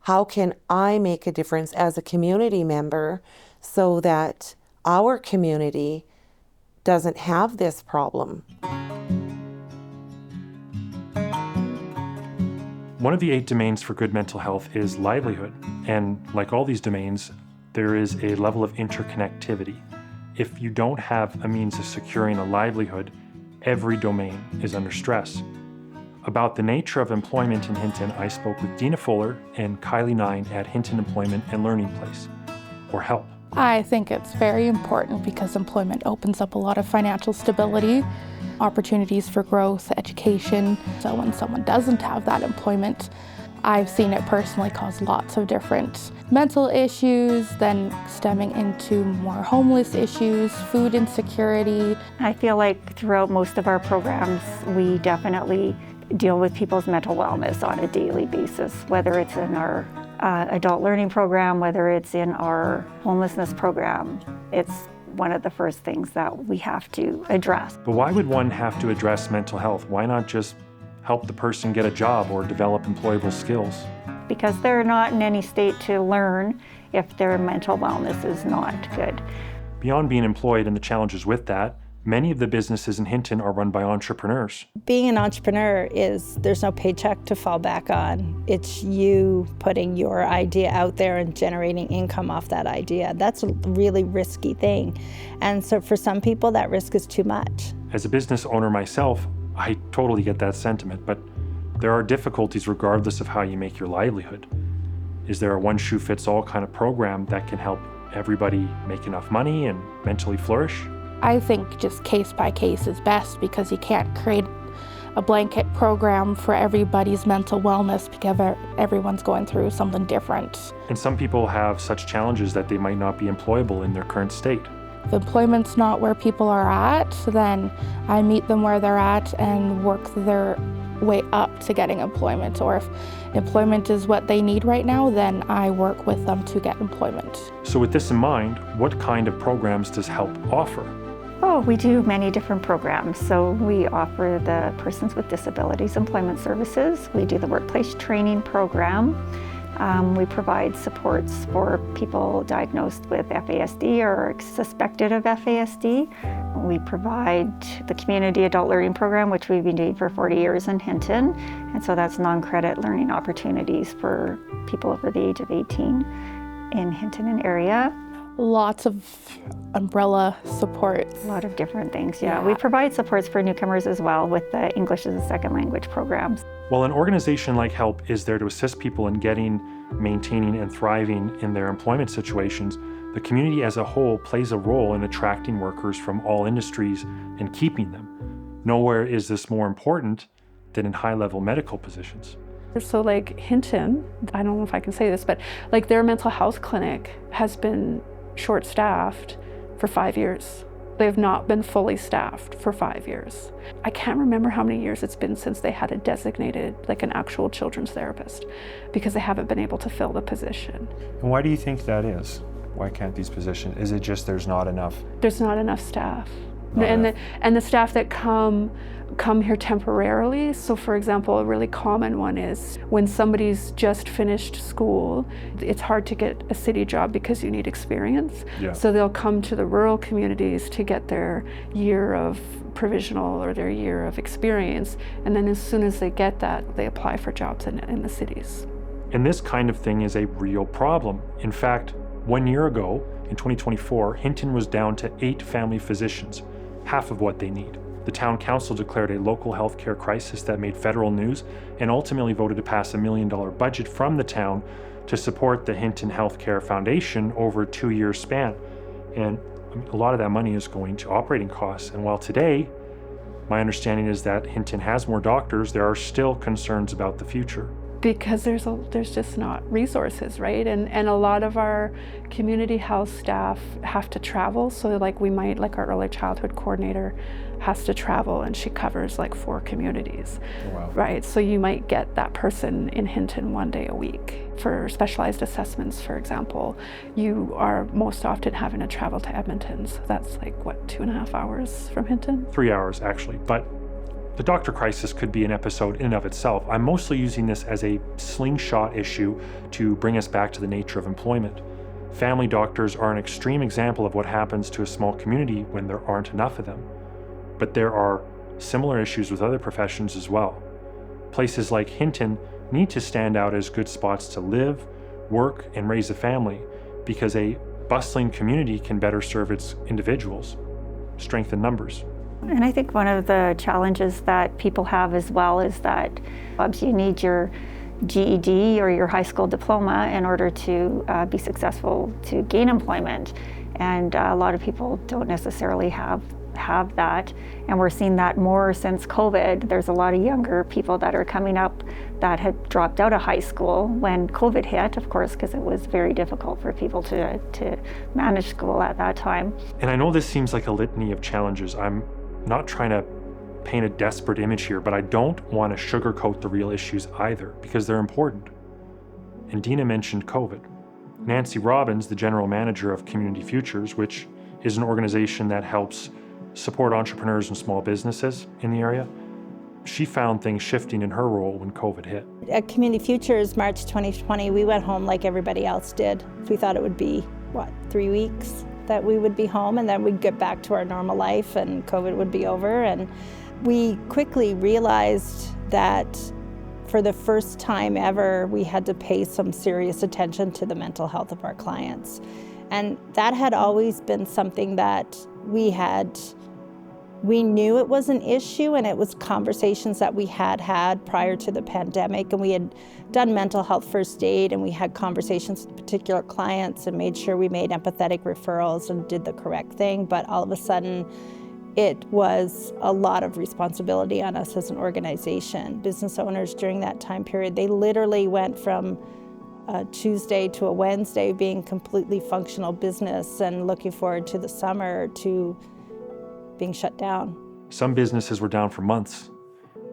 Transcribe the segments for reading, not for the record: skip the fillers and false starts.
how can I make a difference as a community member so that our community doesn't have this problem? One of the 8 domains for good mental health is livelihood. And like all these domains, there is a level of interconnectivity. If you don't have a means of securing a livelihood, every domain is under stress. About the nature of employment in Hinton, I spoke with Dina Fuller and Kylie Nine at Hinton Employment and Learning Place, or HELP. I think it's very important because employment opens up a lot of financial stability, opportunities for growth, education. So when someone doesn't have that employment, I've seen it personally cause lots of different mental issues, then stemming into more homeless issues, food insecurity. I feel like throughout most of our programs, we definitely deal with people's mental wellness on a daily basis, whether it's in our adult learning program, whether it's in our homelessness program. It's one of the first things that we have to address. But why would one have to address mental health? Why not just help the person get a job or develop employable skills? Because they're not in any state to learn if their mental wellness is not good. Beyond being employed and the challenges with that, many of the businesses in Hinton are run by entrepreneurs. Being an entrepreneur there's no paycheck to fall back on. It's you putting your idea out there and generating income off that idea. That's a really risky thing. And so for some people, that risk is too much. As a business owner myself, I totally get that sentiment, but there are difficulties regardless of how you make your livelihood. Is there a one-shoe-fits-all kind of program that can help everybody make enough money and mentally flourish? I think just case by case is best because you can't create a blanket program for everybody's mental wellness because everyone's going through something different. And some people have such challenges that they might not be employable in their current state. If employment's not where people are at, then I meet them where they're at and work their way up to getting employment. Or if employment is what they need right now, then I work with them to get employment. So with this in mind, what kind of programs does HELP offer? Oh, we do many different programs. So we offer the Persons with Disabilities Employment Services. We do the Workplace Training Program. We provide supports for people diagnosed with FASD or suspected of FASD. We provide the Community Adult Learning Program, which we've been doing for 40 years in Hinton. And so that's non-credit learning opportunities for people over the age of 18 in Hinton and area. Lots of umbrella supports. A lot of different things, yeah. We provide supports for newcomers as well with the English as a Second Language programs. Well, an organization like HELP is there to assist people in getting, maintaining, and thriving in their employment situations. The community as a whole plays a role in attracting workers from all industries and keeping them. Nowhere is this more important than in high-level medical positions. So like Hinton, I don't know if I can say this, but like their mental health clinic has been short-staffed for 5 years. They have not been fully staffed for 5 years. I can't remember how many years it's been since they had a designated, like an actual children's therapist, because they haven't been able to fill the position. And why do you think that is? Why can't these positions? Is it just there's not enough? There's not enough staff. And the staff that come here temporarily. So for example, a really common one is when somebody's just finished school, it's hard to get a city job because you need experience. Yeah. So they'll come to the rural communities to get their year of provisional or their year of experience. And then as soon as they get that, they apply for jobs in the cities. And this kind of thing is a real problem. In fact, 1 year ago, in 2024, Hinton was down to 8 family physicians, half of what they need. The town council declared a local healthcare crisis that made federal news and ultimately voted to pass a $1 million budget from the town to support the Hinton Healthcare Foundation over a 2-year span. And a lot of that money is going to operating costs. And while today, my understanding is that Hinton has more doctors, there are still concerns about the future. Because there's just not resources, right? And a lot of our community health staff have to travel. So like our early childhood coordinator has to travel and she covers like 4 communities. Oh, wow. Right? So you might get that person in Hinton 1 day a week. For specialized assessments, for example, you are most often having to travel to Edmonton. So that's like, what, 2.5 hours from Hinton? 3 hours actually, but The doctor crisis could be an episode in and of itself. I'm mostly using this as a slingshot issue to bring us back to the nature of employment. Family doctors are an extreme example of what happens to a small community when there aren't enough of them. But there are similar issues with other professions as well. Places like Hinton need to stand out as good spots to live, work, and raise a family because a bustling community can better serve its individuals. Strength in numbers. And I think one of the challenges that people have as well is that you need your GED or your high school diploma in order to be successful to gain employment. And a lot of people don't necessarily have that. And we're seeing that more since COVID. There's a lot of younger people that are coming up that had dropped out of high school when COVID hit, of course, because it was very difficult for people to manage school at that time. And I know this seems like a litany of challenges. I'm not trying to paint a desperate image here, but I don't want to sugarcoat the real issues either, because they're important. And Dina mentioned COVID. Nancy Robbins, the general manager of Community Futures, which is an organization that helps support entrepreneurs and small businesses in the area, she found things shifting in her role when COVID hit. At Community Futures, March 2020, we went home like everybody else did. We thought it would be, 3 weeks that we would be home, and then we'd get back to our normal life and COVID would be over. And we quickly realized that for the first time ever, we had to pay some serious attention to the mental health of our clients. And that had always been something that we knew it was an issue, and it was conversations that we had prior to the pandemic, and we had done mental health first aid, and we had conversations with particular clients and made sure we made empathetic referrals and did the correct thing. But all of a sudden, it was a lot of responsibility on us as an organization. Business owners during that time period, they literally went from a Tuesday to a Wednesday being completely functional business and looking forward to the summer to being shut down. Some businesses were down for months,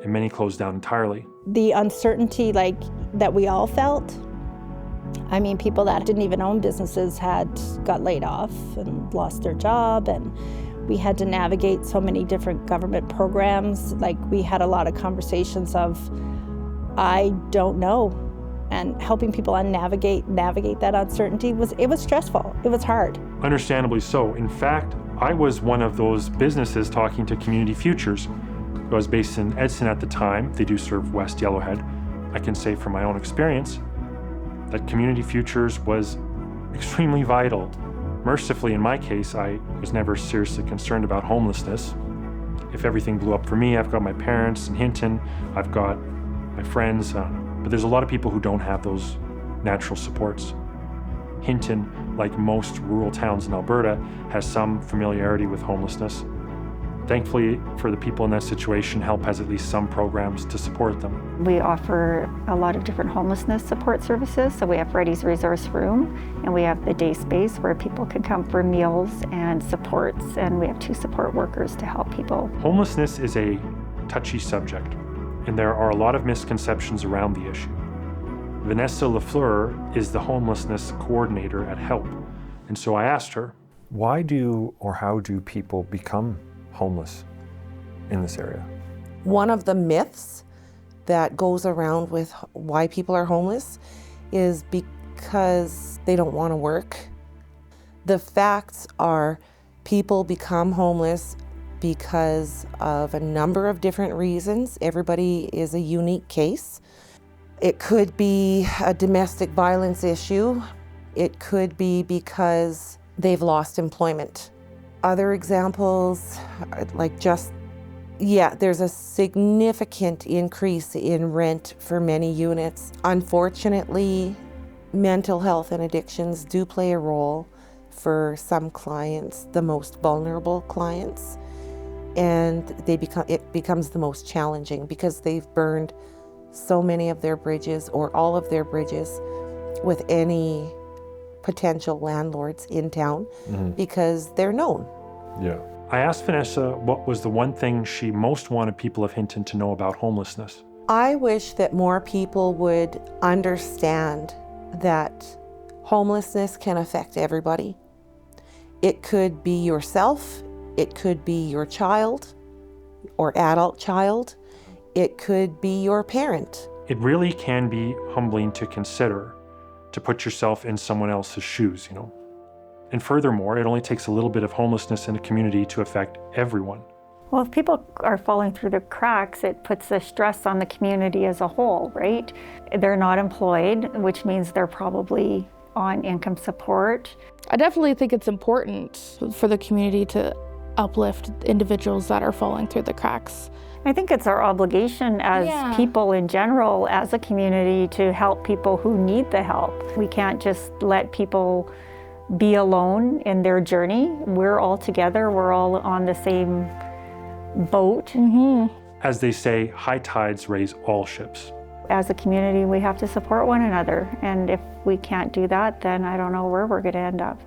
and many closed down entirely. The uncertainty that we all felt, I mean, people that didn't even own businesses got laid off and lost their job, and we had to navigate so many different government programs. We had a lot of conversations of, I don't know, and helping people navigate that uncertainty was stressful. It was hard. Understandably so. In fact, I was one of those businesses talking to Community Futures. I was based in Edson at the time. They do serve West Yellowhead. I can say from my own experience that Community Futures was extremely vital. Mercifully, in my case, I was never seriously concerned about homelessness. If everything blew up for me, I've got my parents in Hinton, I've got my friends, but there's a lot of people who don't have those natural supports. Hinton, like most rural towns in Alberta, has some familiarity with homelessness. Thankfully, for the people in that situation, HELP has at least some programs to support them. We offer a lot of different homelessness support services. So we have Ready's Resource Room, and we have the day space where people can come for meals and supports, and we have 2 support workers to help people. Homelessness is a touchy subject, and there are a lot of misconceptions around the issue. Vanessa Lafleur is the homelessness coordinator at HELP, and so I asked her, Why do or how do people become homeless in this area? One of the myths that goes around with why people are homeless is because they don't want to work. The facts are people become homeless because of a number of different reasons. Everybody is a unique case. It could be a domestic violence issue. It could be because they've lost employment. Other examples, there's a significant increase in rent for many units. Unfortunately, mental health and addictions do play a role for some clients, the most vulnerable clients, and it becomes the most challenging because they've burned so many of their bridges or all of their bridges with any potential landlords in town because they're known. Yeah. I asked Vanessa what was the one thing she most wanted people of Hinton to know about homelessness. I wish that more people would understand that homelessness can affect everybody. It could be yourself, it could be your child, or adult child. It could be your parent. It really can be humbling to consider, to put yourself in someone else's shoes, you know. And furthermore, it only takes a little bit of homelessness in a community to affect everyone. Well, if people are falling through the cracks, it puts the stress on the community as a whole, right? They're not employed, which means they're probably on income support. I definitely think it's important for the community to uplift individuals that are falling through the cracks. I think it's our obligation as people in general, as a community, to help people who need the help. We can't just let people be alone in their journey. We're all together, we're all on the same boat. As they say, high tides raise all ships. As a community, we have to support one another, and if we can't do that, then I don't know where we're going to end up.